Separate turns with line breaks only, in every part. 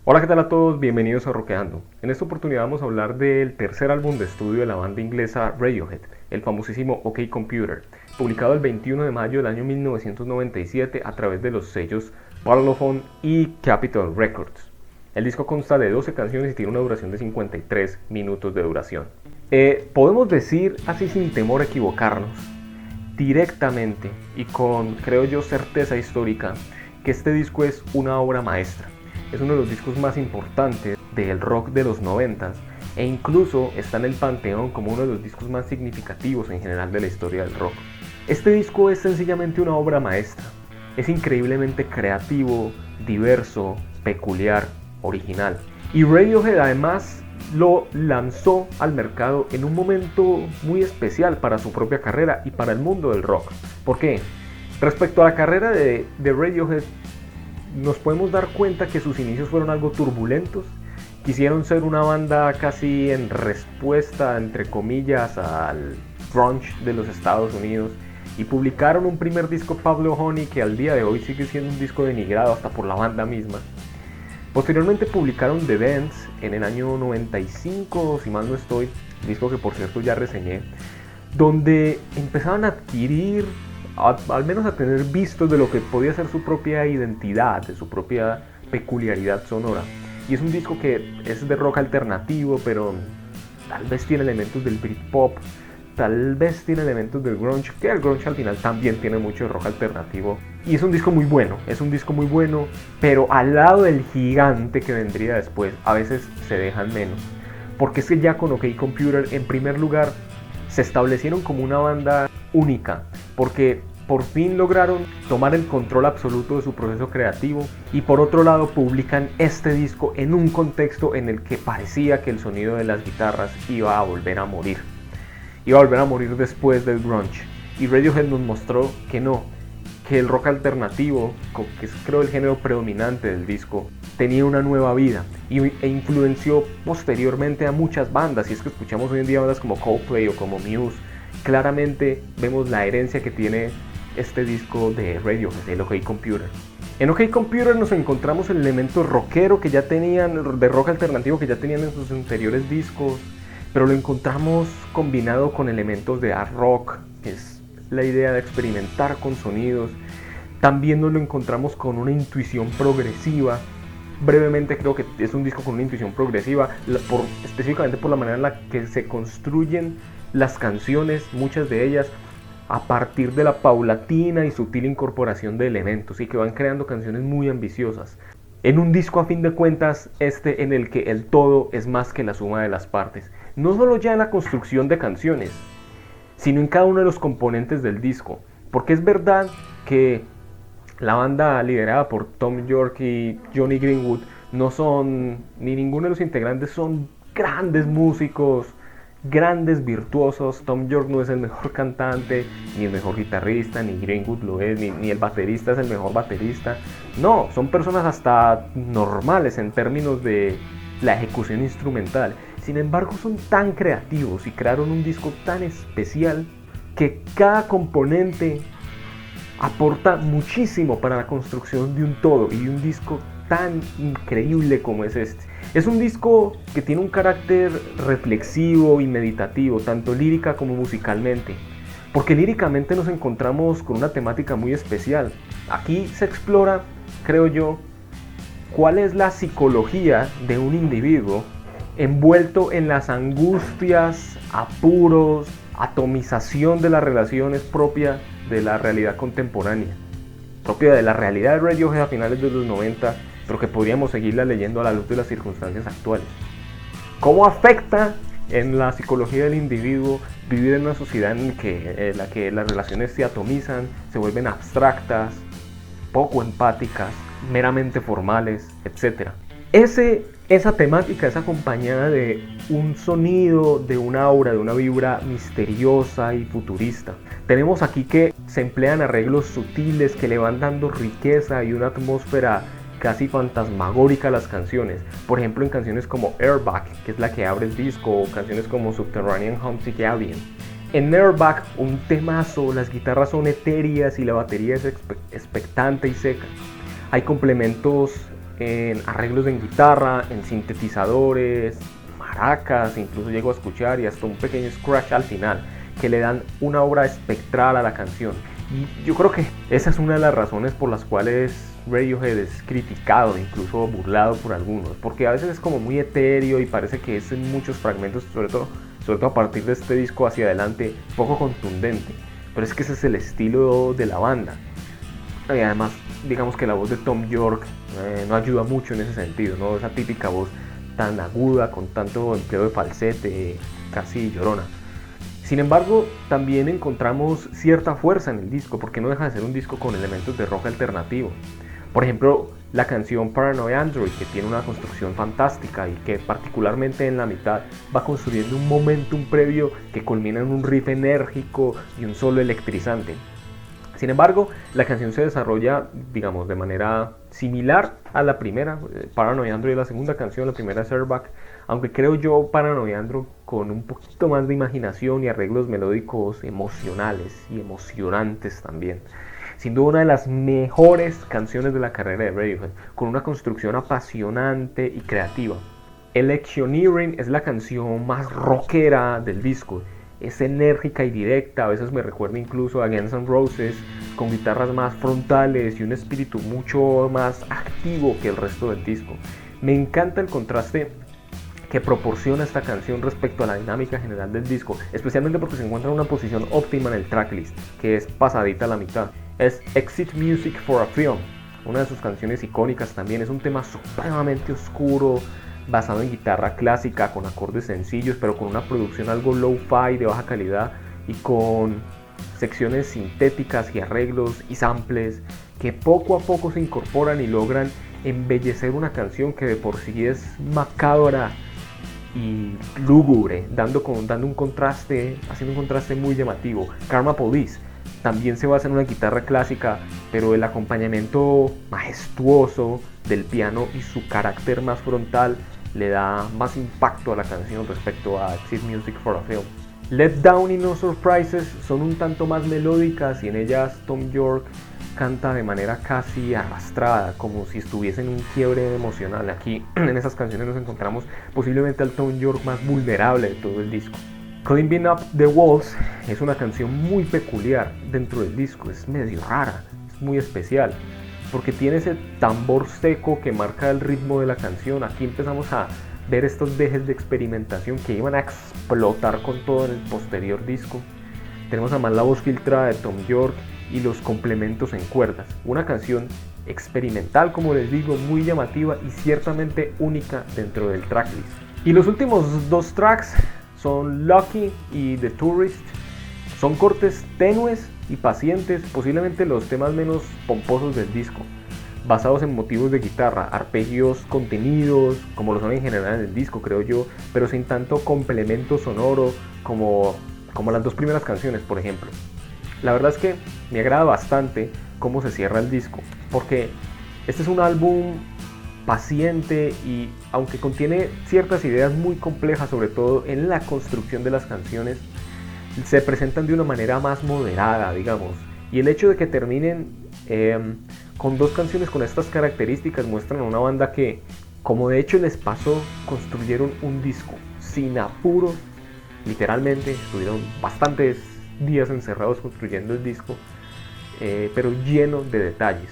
Hola, ¿qué tal a todos? Bienvenidos a Rockeando. En esta oportunidad vamos a hablar del tercer álbum de estudio de la banda inglesa Radiohead, el famosísimo OK Computer, publicado el 21 de mayo del año 1997 a través de los sellos Parlophone y Capitol Records. El disco consta de 12 canciones y tiene una duración de 53 minutos de duración. Podemos decir, así sin temor a equivocarnos, directamente y con, creo yo, certeza histórica, que este disco es una obra maestra. Es uno de los discos más importantes del rock de los 90 e incluso está en el panteón como uno de los discos más significativos en general de la historia del rock. Este disco es sencillamente una obra maestra. Es increíblemente creativo, diverso, peculiar, original. Y Radiohead además lo lanzó al mercado en un momento muy especial para su propia carrera y para el mundo del rock. ¿Por qué? Respecto a la carrera de Radiohead, nos podemos dar cuenta que sus inicios fueron algo turbulentos. Quisieron ser una banda casi en respuesta, entre comillas, al grunge de los Estados Unidos y publicaron un primer disco, Pablo Honey, que al día de hoy sigue siendo un disco denigrado hasta por la banda misma. Posteriormente publicaron The Bends en el año 95, si mal no estoy, disco que por cierto ya reseñé, donde empezaron a adquirir, al menos a tener vistos de lo que podía ser su propia identidad, de su propia peculiaridad sonora. Y es un disco que es de rock alternativo, pero tal vez tiene elementos del Britpop, tal vez tiene elementos del grunge, que el grunge al final también tiene mucho de rock alternativo. Y es un disco muy bueno, pero al lado del gigante que vendría después, a veces se dejan menos. Porque es que ya con OK Computer, en primer lugar, se establecieron como una banda única, porque por fin lograron tomar el control absoluto de su proceso creativo y por otro lado publican este disco en un contexto en el que parecía que el sonido de las guitarras iba a volver a morir. Iba a volver a morir después del grunge. Y Radiohead nos mostró que no, que el rock alternativo, que es creo el género predominante del disco, tenía una nueva vida e influenció posteriormente a muchas bandas. Y es que escuchamos hoy en día bandas como Coldplay o como Muse, claramente vemos la herencia que tiene este disco de Radiohead, el OK Computer. En OK Computer nos encontramos el elemento rockero que ya tenían, de rock alternativo que ya tenían en sus anteriores discos, pero lo encontramos combinado con elementos de art rock, que es la idea de experimentar con sonidos. También nos lo encontramos con una intuición progresiva. Brevemente creo que es un disco con una intuición progresiva, específicamente por la manera en la que se construyen las canciones, muchas de ellas a partir de la paulatina y sutil incorporación de elementos y que van creando canciones muy ambiciosas. En un disco a fin de cuentas en el que el todo es más que la suma de las partes. No solo ya en la construcción de canciones, sino en cada uno de los componentes del disco. Porque es verdad que la banda liderada por Thom Yorke y Jonny Greenwood no son, ni ninguno de los integrantes son grandes músicos, grandes virtuosos. Thom Yorke no es el mejor cantante, ni el mejor guitarrista, ni Greenwood lo es, ni el baterista es el mejor baterista. No, son personas hasta normales en términos de la ejecución instrumental. Sin embargo, son tan creativos y crearon un disco tan especial que cada componente aporta muchísimo para la construcción de un todo y de un disco tan increíble como es este. Es un disco que tiene un carácter reflexivo y meditativo, tanto lírica como musicalmente, porque líricamente nos encontramos con una temática muy especial. Aquí se explora, creo yo, cuál es la psicología de un individuo envuelto en las angustias, apuros, atomización de las relaciones propia de la realidad contemporánea, propia de la realidad de Radiohead a finales de los 90, pero que podríamos seguirla leyendo a la luz de las circunstancias actuales. ¿Cómo afecta en la psicología del individuo vivir en una sociedad en la que las relaciones se atomizan, se vuelven abstractas, poco empáticas, meramente formales, etc.? Esa temática es acompañada de un sonido, de un aura, de una vibra misteriosa y futurista. Tenemos aquí que se emplean arreglos sutiles que le van dando riqueza y una atmósfera casi fantasmagórica a las canciones. Por ejemplo, en canciones como Airbag, que es la que abre el disco, o canciones como Subterranean Homesick Alien. En Airbag, un temazo, las guitarras son etéreas y la batería es expectante y seca. Hay complementos en arreglos en guitarra, en sintetizadores, maracas, incluso llego a escuchar y hasta un pequeño scratch al final, que le dan una obra espectral a la canción. Y yo creo que esa es una de las razones por las cuales Radiohead es criticado, incluso burlado por algunos, porque a veces es como muy etéreo y parece que es en muchos fragmentos, sobre todo a partir de este disco hacia adelante, poco contundente. Pero es que ese es el estilo de la banda. Y además, digamos que la voz de Thom Yorke no ayuda mucho en ese sentido, ¿no? Esa típica voz tan aguda, con tanto empleo de falsete, casi llorona. Sin embargo, también encontramos cierta fuerza en el disco, porque no deja de ser un disco con elementos de rock alternativo. Por ejemplo, la canción Paranoid Android, que tiene una construcción fantástica y que particularmente en la mitad va construyendo un momentum previo que culmina en un riff enérgico y un solo electrizante. Sin embargo, la canción se desarrolla, digamos, de manera similar a la primera. Paranoid Android es la segunda canción, la primera es Airbag, aunque creo yo Paranoid Android con un poquito más de imaginación y arreglos melódicos emocionales y emocionantes también. Sin duda una de las mejores canciones de la carrera de Radiohead, con una construcción apasionante y creativa. Electioneering es la canción más rockera del disco. Es enérgica y directa, a veces me recuerda incluso a Guns N' Roses, con guitarras más frontales y un espíritu mucho más activo que el resto del disco. Me encanta el contraste que proporciona esta canción respecto a la dinámica general del disco, especialmente porque se encuentra en una posición óptima en el tracklist, que es pasadita a la mitad. Es Exit Music for a Film, una de sus canciones icónicas también. Es un tema supremamente oscuro, basado en guitarra clásica, con acordes sencillos, pero con una producción algo low-fi de baja calidad y con secciones sintéticas y arreglos y samples que poco a poco se incorporan y logran embellecer una canción que de por sí es macabra y lúgubre, dando un contraste, haciendo un contraste muy llamativo. Karma Police también se basa en una guitarra clásica, pero el acompañamiento majestuoso del piano y su carácter más frontal le da más impacto a la canción respecto a Exit Music for a Film. Let Down y No Surprises son un tanto más melódicas y en ellas Thom Yorke canta de manera casi arrastrada, como si estuviese en un quiebre emocional. Aquí en esas canciones nos encontramos posiblemente al Thom Yorke más vulnerable de todo el disco. Climbing Up the Walls es una canción muy peculiar dentro del disco, es medio rara, es muy especial, porque tiene ese tambor seco que marca el ritmo de la canción. Aquí empezamos a ver estos dejes de experimentación que iban a explotar con todo en el posterior disco. Tenemos además la voz filtrada de Thom Yorke y los complementos en cuerdas. Una canción experimental, como les digo, muy llamativa y ciertamente única dentro del tracklist. Y los últimos dos tracks son Lucky y The Tourist. Son cortes tenues y pacientes, posiblemente los temas menos pomposos del disco, basados en motivos de guitarra, arpegios contenidos, como lo son en general en el disco, creo yo, pero sin tanto complemento sonoro como las dos primeras canciones, por ejemplo. La verdad es que me agrada bastante cómo se cierra el disco, porque este es un álbum paciente y aunque contiene ciertas ideas muy complejas, sobre todo en la construcción de las canciones, se presentan de una manera más moderada, digamos. Y el hecho de que terminen con dos canciones con estas características muestran a una banda que, como de hecho les pasó, construyeron un disco sin apuros. Literalmente estuvieron bastantes días encerrados construyendo el disco, pero lleno de detalles.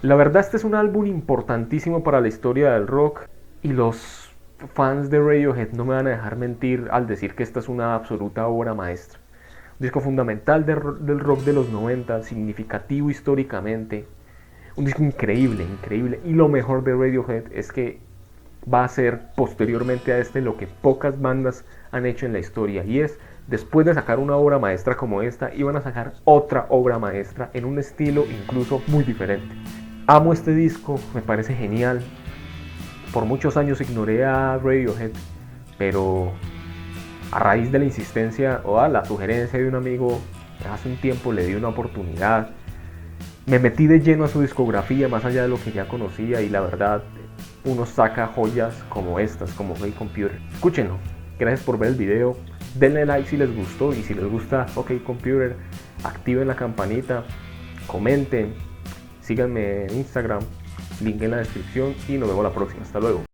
La verdad, este es un álbum importantísimo para la historia del rock y los fans de Radiohead no me van a dejar mentir al decir que esta es una absoluta obra maestra. Un disco fundamental del rock de los 90, significativo históricamente, un disco increíble, increíble. Y lo mejor de Radiohead es que va a ser posteriormente a este lo que pocas bandas han hecho en la historia, y es, después de sacar una obra maestra como esta, iban a sacar otra obra maestra en un estilo incluso muy diferente. Amo este disco, me parece genial. Por muchos años ignoré a Radiohead, pero a raíz de la insistencia o a la sugerencia de un amigo, hace un tiempo le di una oportunidad. Me metí de lleno a su discografía, más allá de lo que ya conocía, y la verdad, uno saca joyas como estas, como OK Computer. Escúchenlo. Gracias por ver el video. Denle like si les gustó, y si les gusta OK Computer, activen la campanita, comenten, síganme en Instagram, link en la descripción y nos vemos la próxima. Hasta luego.